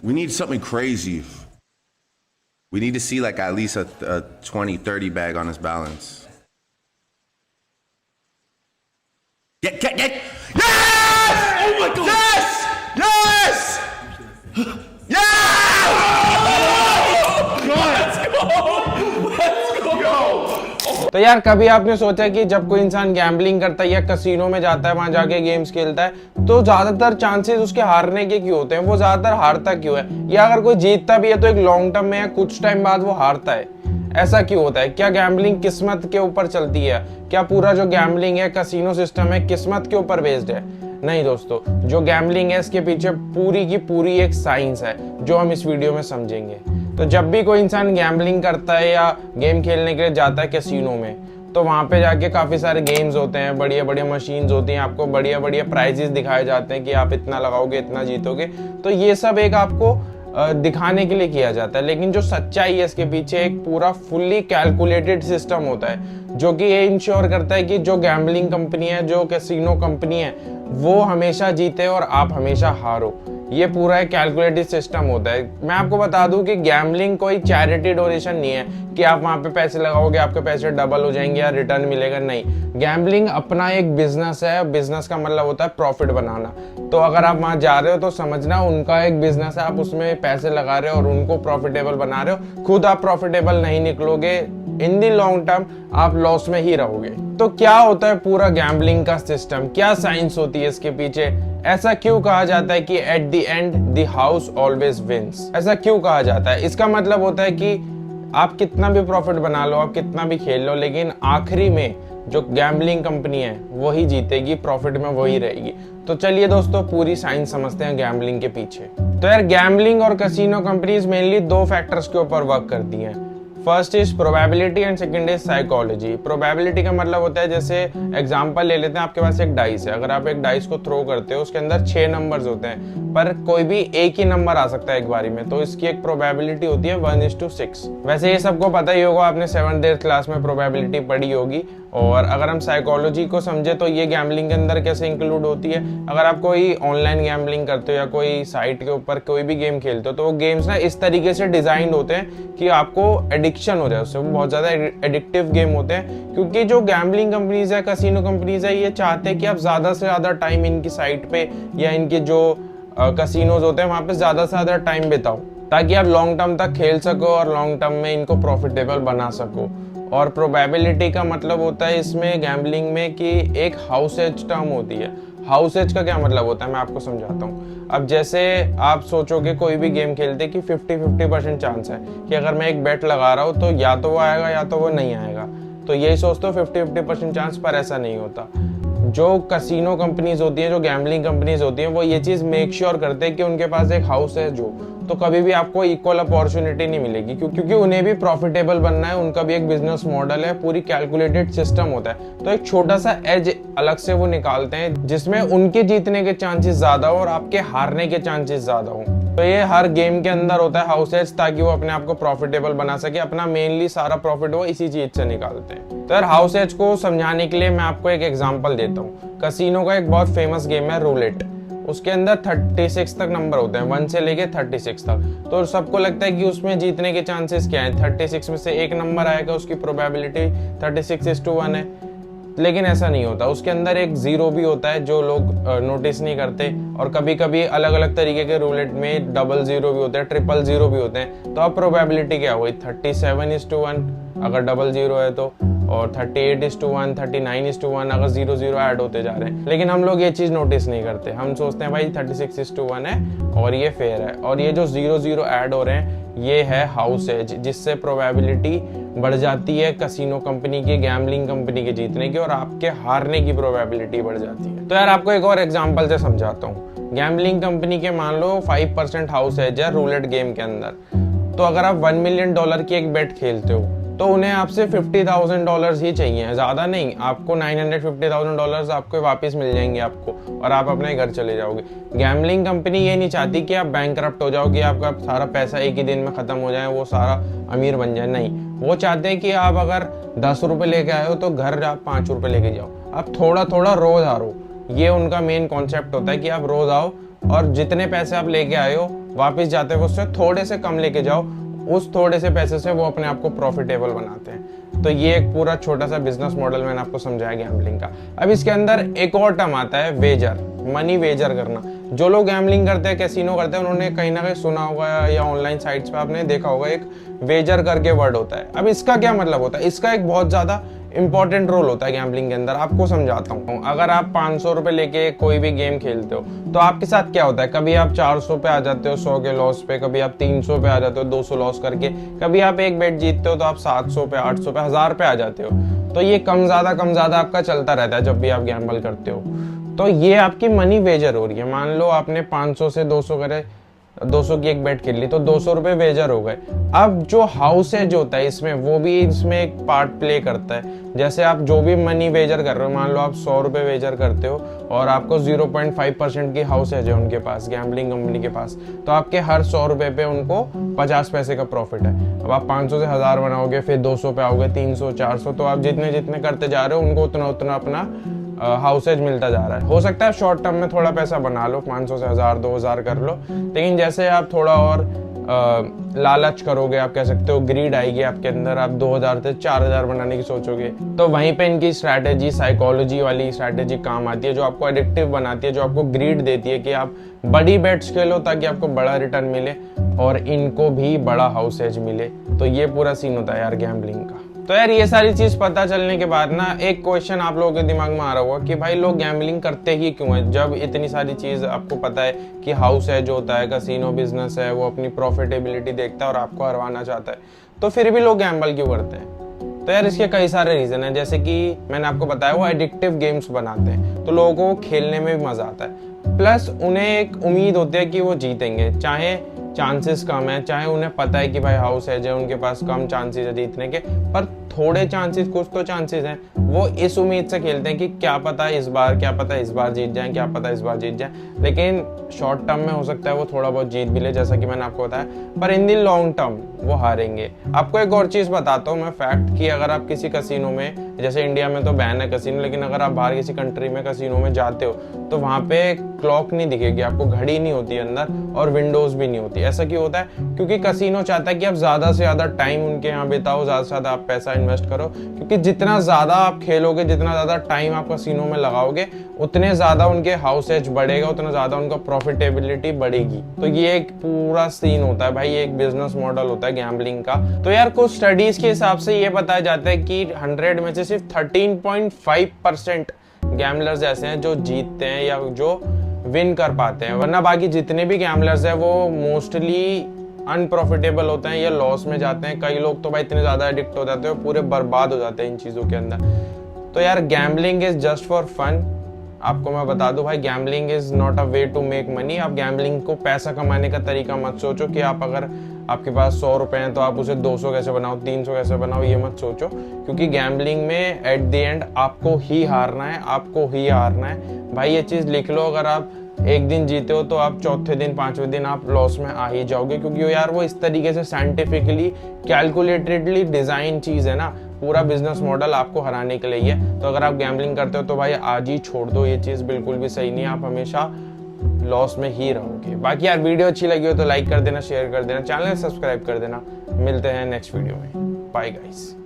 We need something crazy. We need to see like at least a 20, 30 bag on his balance. Get! Yes! Oh my God! Yes! तो यार कभी आपने सोचा कि जब कोई इंसान गैम्बलिंग करता है या कसिनो में जाता है, वहां जाके गेम्स खेलता है, तो ज्यादातर चांसेस उसके हारने के क्यों होते हैं? वो ज्यादातर हारता क्यों है? या अगर कोई जीतता भी है तो एक लॉन्ग टर्म में या कुछ टाइम बाद वो हारता है, ऐसा क्यों होता है? क्या गैम्बलिंग किस्मत के ऊपर चलती है? क्या पूरा जो गैम्बलिंग है, कसिनो सिस्टम है, किस्मत के ऊपर बेस्ड है? नहीं दोस्तों, जो गैम्बलिंग है इसके पीछे पूरी की पूरी एक साइंस है जो हम इस वीडियो में समझेंगे। तो जब भी कोई इंसान गैम्बलिंग करता है या गेम खेलने के लिए जाता है कैसीनो में, तो वहां पे जाके काफी सारे गेम्स होते हैं, बढ़िया बढ़िया मशीन्स होती हैं, आपको बढ़िया बढ़िया प्राइजेस दिखाए जाते हैं कि आप इतना लगाओगे इतना जीतोगे। तो ये सब एक आपको दिखाने के लिए किया जाता है, लेकिन जो सच्चाई है इसके पीछे एक पूरा फुल्ली कैलकुलेटेड सिस्टम होता है जो कि ये इंश्योर करता है कि जो गैम्बलिंग कंपनी है, जो कैसीनो कंपनी है, वो हमेशा जीते और आप हमेशा हारो। ये पूरा एक कैलकुलेटेड सिस्टम होता है। मैं आपको बता दूं कि गैम्बलिंग कोई चैरिटी डोनेशन नहीं है कि आप वहां पे पैसे लगाओगे आपके पैसे डबल हो जाएंगे या रिटर्न मिलेगा। नहीं, गैम्बलिंग अपना एक बिजनेस है। बिजनेस का मतलब होता है प्रॉफिट बनाना। तो अगर आप वहां जा रहे हो तो समझना उनका एक बिजनेस है, आप उसमें पैसे लगा रहे हो और उनको प्रॉफिटेबल बना रहे हो। खुद आप प्रॉफिटेबल नहीं निकलोगे, इन दी लॉन्ग टर्म आप लॉस में ही रहोगे। तो क्या होता है पूरा गैम्बलिंग का सिस्टम? क्या साइंस होती है इसके पीछे? ऐसा क्यों कहा जाता है कि at the end the house always wins? ऐसा क्यों कहा जाता है? इसका मतलब होता है कि आप कितना भी प्रॉफिट बना लो, आप कितना भी खेल लो, लेकिन आखिरी में जो गैम्बलिंग कंपनी है वही जीतेगी, प्रॉफिट में वही रहेगी। तो चलिए दोस्तों, पूरी साइंस समझते हैं गैम्बलिंग के पीछे। तो यार गैम्बलिंग और कैसीनो कंपनीज मेनली दो फैक्टर्स के ऊपर वर्क करती हैं। First is probability and second is psychology. Probability का मतलब होता है, जैसे एग्जांपल ले लेते हैं, आपके पास एक डाइस है। अगर आप एक डाइस को थ्रो करते हो, उसके अंदर 6 नंबर्स होते हैं, पर कोई भी एक ही नंबर आ सकता है एक बारी में, तो इसकी एक प्रोबेबिलिटी होती है 1:6। वैसे ये सबको पता ही होगा, आपने 7th क्लास में प्रोबेबिलिटी पढ़ी होगी। और अगर हम साइकोलॉजी को समझे तो ये गैम्बलिंग के अंदर कैसे इंक्लूड होती है? अगर आप कोई ऑनलाइन गैम्बलिंग करते हो या कोई साइट के ऊपर कोई भी गेम खेलते हो, तो वो गेम्स ना इस तरीके से डिजाइन होते हैं कि आपको एडिक्शन हो जाए उससे। वो बहुत ज्यादा एडिक्टिव गेम होते हैं, क्योंकि जो गैम्बलिंग कंपनीज है, कैसीनो कंपनीज है, ये चाहते हैं कि आप ज्यादा से ज्यादा टाइम इनकी साइट पे या इनके जो कैसीनोज होते हैं वहां पे ज्यादा से ज्यादा टाइम बिताओ, ताकि आप लॉन्ग टर्म तक खेल सको और लॉन्ग टर्म में इनको प्रॉफिटेबल बना सको। और प्रोबेबिलिटी का मतलब होता है इसमें गैम्बलिंग में कि एक हाउस एज टर्म होती है। हाउस एज का क्या मतलब होता है, मैं आपको समझाता हूँ। अब जैसे आप सोचोगे कोई भी गेम खेलते कि 50-50% चांस है कि अगर मैं एक बेट लगा रहा हूँ तो या तो वो आएगा या तो वो नहीं आएगा, तो यही सोचते हो 50-50% चांस, पर ऐसा नहीं होता। जो कैसीनो कंपनीज होती हैं, जो गैम्बलिंग कंपनीज होती हैं, वो ये चीज मेक श्योर करते हैं कि उनके पास एक हाउस है जो, तो कभी भी आपको इक्वल अपॉर्चुनिटी नहीं मिलेगी, क्योंकि उन्हें भी प्रॉफिटेबल बनना है, उनका भी एक बिजनेस मॉडल है, पूरी कैलकुलेटेड सिस्टम होता है। तो एक छोटा सा एज अलग से वो निकालते हैं जिसमें उनके जीतने के चांसेस ज्यादा हो और आपके हारने के चांसेस ज्यादा हो। तो ये हर गेम के अंदर होता है हाउस एज, ताकि वो अपने आप को प्रॉफिटेबल बना सके। अपना मेनली सारा प्रॉफिट वो इसी चीज से निकालते हैं। तो यार हाउस एज को समझाने के लिए मैं आपको एक एग्जांपल देता हूँ। कैसीनो का एक बहुत फेमस गेम है रूलेट। उसके अंदर 36 तक नंबर होते हैं, 1 से लेके 36 तक। तो सबको लगता है कि उसमें जीतने के चांसेस क्या है, 36 में से एक नंबर आएगा, उसकी प्रोबेबिलिटी 36:1 है। लेकिन ऐसा नहीं होता। उसके अंदर एक जीरो भी होता है जो लोग नोटिस नहीं करते, और कभी कभी अलग अलग तरीके के रूलेट में डबल जीरो भी होते हैं, ट्रिपल जीरो भी होते हैं। तो अब प्रोबेबिलिटी क्या हुई, 37:1 अगर डबल जीरो है तो, और 38:1, 39:1 अगर 0 ऐड होते जा रहे हैं। लेकिन हम लोग ये चीज नोटिस नहीं करते। हम सोचते हैं भाई 36:1 है और ये फेयर है। और ये जो 0 ऐड हो रहे हैं ये है हाउस एज, जिससे प्रोबेबिलिटी बढ़ जाती है कैसीनो कंपनी की, गैम्बलिंग कंपनी के जीतने की, और आपके हारने की प्रोबेबिलिटी बढ़ जाती है। तो यार आपको एक और एग्जांपल से समझाता हूँ। गैम्बलिंग कंपनी के मान लो 5% हाउस एज है रूलेट गेम के अंदर। तो अगर आप $1 मिलियन की एक बेट खेलते हो तो उन्हें आपसे $50,000 ही चाहिए, ज्यादा नहीं। आपको $950,000 आपको वापस मिल जाएंगे आपको, और आप अपने घर चले जाओगे। गैम्बलिंग कंपनी ये नहीं चाहती कि आप बैंकरप्ट हो जाओ, कि आपका सारा पैसा एक ही दिन में खत्म हो जाए, वो सारा अमीर बन जाए। नहीं, वो चाहते हैं कि आप अगर 10 रुपए लेके आए हो तो घर आप 5 रुपए लेके जाओ, आप थोड़ा थोड़ा रोज हारो। ये उनका मेन कॉन्सेप्ट होता है कि आप रोज आओ और जितने पैसे आप लेके आए हो वापस जाते हुए उससे थोड़े से कम लेके जाओ, उस थोड़े से पैसे से वो अपने आप को प्रॉफिटेबल बनाते हैं। तो ये एक पूरा छोटा सा बिजनेस मॉडल मैंने आपको समझाया गैम्बलिंग का। अब इसके अंदर एक और टर्म आता है वेजर, मनी वेजर करना। जो लोग गैम्बलिंग करते हैं, कैसीनो करते हैं, उन्होंने कहीं ना कहीं सुना होगा या ऑनलाइन साइट्स पे आपने देखा होगा एक वेजर करके वर्ड होता है। अब इसका क्या मतलब होता है? इसका एक बहुत ज्यादा इंपॉर्टेंट रोल होता है गैम्बलिंग के अंदर। आपको समझाता हूँ। अगर आप 500 रुपए लेके कोई भी गेम खेलते हो तो आपके साथ क्या होता है? कभी आप 400 पे आ जाते हो 100 के लॉस पे, कभी आप 300 पे आ जाते हो 200 लॉस करके, कभी आप एक बेट जीतते हो तो आप 700 पे, 800 पे, 1000 पे आ जाते हो। तो ये कम ज्यादा आपका चलता रहता है जब भी आप गैम्बल करते हो। तो ये आपकी मनी वेजर हो रही है। मान लो आपने 500 से 200 करे, 200 की एक बेट खेल ली तो 200 रुपए वेजर हो गए। अब जो हाउस है जो होता है इसमें, वो भी इसमें एक पार्ट प्ले करता है। जैसे आप जो भी मनी वेजर कर रहे हो, मान लो आप 100 रुपए वेजर करते हो और आपको 0.5% की हाउस है जो उनके पास, गैम्बलिंग कंपनी के पास, तो आपके हर 100 रुपए पे उनको 50 पैसे का प्रॉफिट है। अब आप 500 से 1000 बनाओगे, फिर 200 पे आओगे, 300, 400, तो आप जितने जितने करते जा रहे हो उनको उतना उतना अपना हाउसेज मिलता जा रहा है। हो सकता है शॉर्ट टर्म में थोड़ा पैसा बना लो, 500 से 1000, 2000 कर लो, लेकिन जैसे आप थोड़ा और लालच करोगे, आप कह सकते हो ग्रीड आएगी आपके अंदर, आप 2000 से 4000 बनाने की सोचोगे, तो वहीं पे इनकी स्ट्रैटेजी, साइकोलॉजी वाली स्ट्रैटेजी काम आती है, जो आपको एडिक्टिव बनाती है, जो आपको ग्रीड देती है कि आप बड़ी बेट्स खेलो ताकि आपको बड़ा रिटर्न मिले और इनको भी बड़ा हाउसेज मिले। तो ये पूरा सीन होता है यार गैम्बलिंग का। तो यार ये सारी चीज पता चलने के बाद ना एक क्वेश्चन आप लोगों के दिमाग में आ रहा होगा कि भाई लोग गैम्बलिंग करते ही क्यों है? जब इतनी सारी चीज आपको पता है कि हाउस है जो होता है, कैसीनो बिजनेस है, वो अपनी प्रॉफिटेबिलिटी देखता है और आपको हरवाना चाहता है, तो फिर भी लोग गैम्बल क्यों करते हैं? तो यार इसके कई सारे रीजन है। जैसे कि मैंने आपको बताया, वो एडिक्टिव गेम्स बनाते हैं तो लोगों को खेलने में भी मजा आता है, प्लस उन्हें एक उम्मीद होती है कि वो जीतेंगे, चाहे चांसेस कम है, चाहे उन्हें पता है कि भाई हाउस है जो उनके पास कम चांसेस है जीतने के, पर थोड़े चांसेस, कुछ तो चांसेस हैं, वो इस उम्मीद से खेलते हैं कि क्या पता इस बार जीत जाए, क्या पता इस बार जीत जाए। लेकिन शॉर्ट टर्म में हो सकता है वो थोड़ा बहुत जीत भी ले, जैसा कि मैंने आपको बताया, पर इन दी लॉन्ग टर्म वो हारेंगे। आपको एक और चीज बताता हूँ मैं फैक्ट, कि अगर आप किसी कसिनो में, जैसे इंडिया में तो बैन है कसिनो, लेकिन अगर आप बाहर किसी कंट्री में कसिनो में जाते हो तो वहां पे क्लॉक नहीं दिखेगी आपको, घड़ी नहीं होती अंदर और विंडोज भी नहीं होती। ऐसा क्यों होता है? क्योंकि कसिनो चाहता है कि आप ज्यादा से ज्यादा टाइम उनके यहाँ बिताओ, ज्यादा से ज्यादा आप पैसा इन्वेस्ट करो, क्योंकि जितना ज्यादा आप खेलोगे, जितना ज्यादा टाइम आप कसिनो में लगाओगे, उतने ज्यादा उनके हाउसेज बढ़ेगा, उतना ज्यादा उनका प्रॉफिटेबिलिटी बढ़ेगी। तो ये एक पूरा सीन होता है भाई, ये एक बिजनेस मॉडल होता है गैम्बलिंग का। तो यार कुछ स्टडीज के हिसाब से ये बताया जाता है कि 100 में से सिर्फ 13.5% गैम्बलर्स ऐसे हैं जो जीतते हैं या जो विन कर पाते हैं, वरना बाकी जितने भी गैम्बलर्स हैं वो मोस्टली अनप्रॉफिटेबल होते हैं या लॉस में जाते हैं। कई लोग तो भाई इतने ज्यादा एडिक्ट हो जाते हैं, पूरे बर्बाद हो जाते हैं इन चीजों के अंदर। तो यार gambling is just for fun. आपको मैं बता दूं भाई, gambling is not a way to make money. आप गैम्बलिंग को पैसा कमाने का तरीका मत सोचो कि आप अगर आपके पास 100 रुपए हैं तो आप उसे 200 कैसे बनाओ, 300 कैसे बनाओ, ये मत सोचो, क्योंकि गैम्बलिंग में एट द एंड आपको ही हारना है, आपको ही हारना है भाई। ये चीज लिख लो, अगर आप एक दिन जीते हो तो आप चौथे दिन, पांचवें दिन आप लॉस में आ ही जाओगे, क्योंकि यार वो इस तरीके से साइंटिफिकली कैलकुलेटेडली डिजाइन चीज है ना, पूरा बिजनेस मॉडल आपको हराने के लिए है। तो अगर आप गैम्बलिंग करते हो तो भाई आज ही छोड़ दो, ये चीज बिल्कुल भी सही नहीं है, आप हमेशा लॉस में ही रहोगे। बाकी यार वीडियो अच्छी लगी हो तो लाइक कर देना, शेयर कर देना, चैनल सब्सक्राइब कर देना। मिलते हैं नेक्स्ट वीडियो में, बाय गाइस।